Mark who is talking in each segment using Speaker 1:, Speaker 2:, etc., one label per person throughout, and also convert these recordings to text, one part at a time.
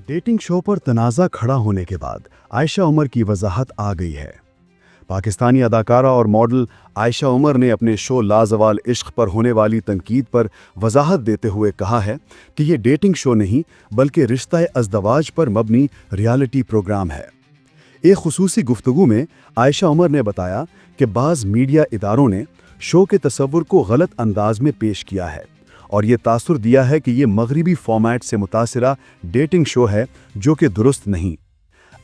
Speaker 1: Dating show पर तनाज़ा खड़ा होने के बाद आयशा उमर की वजाहत आ गई है। पाकिस्तानी अदाकारा और मॉडल आयशा उमर ने अपने शो लाजवाल इश्क पर होने वाली तनकीद पर वजाहत देते हुए कहा है कि ये डेटिंग शो नहीं बल्कि रिश्ता अज़दवाज पर मबनी रियलिटी प्रोग्राम है। एक खुसूसी गुफ्तगू में आयशा उमर ने बताया कि बाज़ मीडिया इदारों ने शो के तस्वुर को गलत अंदाज में पेश किया है और ये तासुर दिया है कि ये मगरबी फॉर्मेट से मुतासिरा डेटिंग शो है, जो कि दुरुस्त नहीं।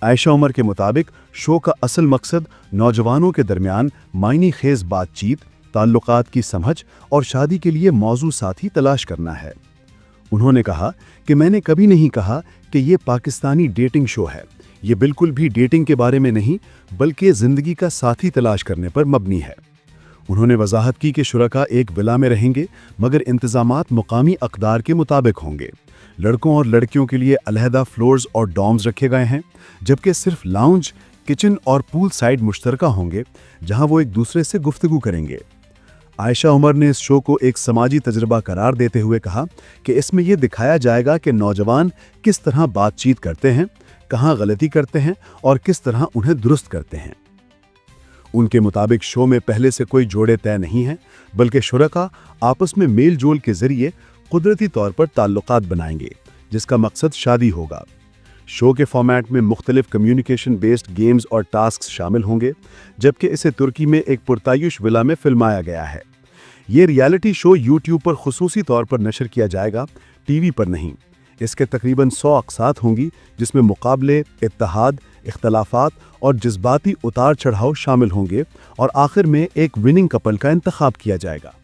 Speaker 1: आयशा उमर के मुताबिक शो का असल मकसद नौजवानों के दरमियान मायने खेज बातचीत, ताल्लुकात की समझ और शादी के लिए मौजू साथी तलाश करना है। उन्होंने कहा कि मैंने कभी नहीं कहा कि ये पाकिस्तानी डेटिंग शो है। ये बिल्कुल भी डेटिंग के बारे में नहीं बल्कि ज़िंदगी का साथी तलाश करने पर मबनी है। उन्होंने वजाहत की कि शुरका एक विला में रहेंगे मगर इंतजामात मुकामी अक़दार के मुताबिक होंगे। लड़कों और लड़कियों के लिए अलहदा फ्लोर्स और डॉर्म्स रखे गए हैं, जबकि सिर्फ लाउंज, किचन और पूल साइड मुश्तरका होंगे जहां वो एक दूसरे से गुफ्तगू करेंगे। आयशा उमर ने इस शो को एक समाजी तजुर्बा करार देते हुए कहा कि इसमें यह दिखाया जाएगा कि नौजवान किस तरह बातचीत करते हैं, कहाँ गलती करते हैं और किस तरह उन्हें दुरुस्त करते हैं। उनके मुताबिक शो में पहले से कोई जोड़े तय नहीं हैं, बल्कि शुरका आपस में मेल जोल के जरिए कुदरती तौर पर ताल्लुकात बनाएंगे, जिसका मकसद शादी होगा। शो के फॉर्मेट में मुख्तलिफ कम्युनिकेशन बेस्ड गेम्स और टास्क शामिल होंगे, जबकि इसे तुर्की में एक पुरतायुश विला में फिल्माया गया है। ये रियलिटी शो यूट्यूब पर खुसूसी तौर पर नशर किया जाएगा, टीवी पर नहीं। इसके तकरीबन 100 अक़सात होंगी, जिसमें मुकाबले, इत्तेहाद, इख्तलाफात और जज्बाती उतार चढ़ाव शामिल होंगे और आखिर में एक विनिंग कपल का इंतखाब किया जाएगा।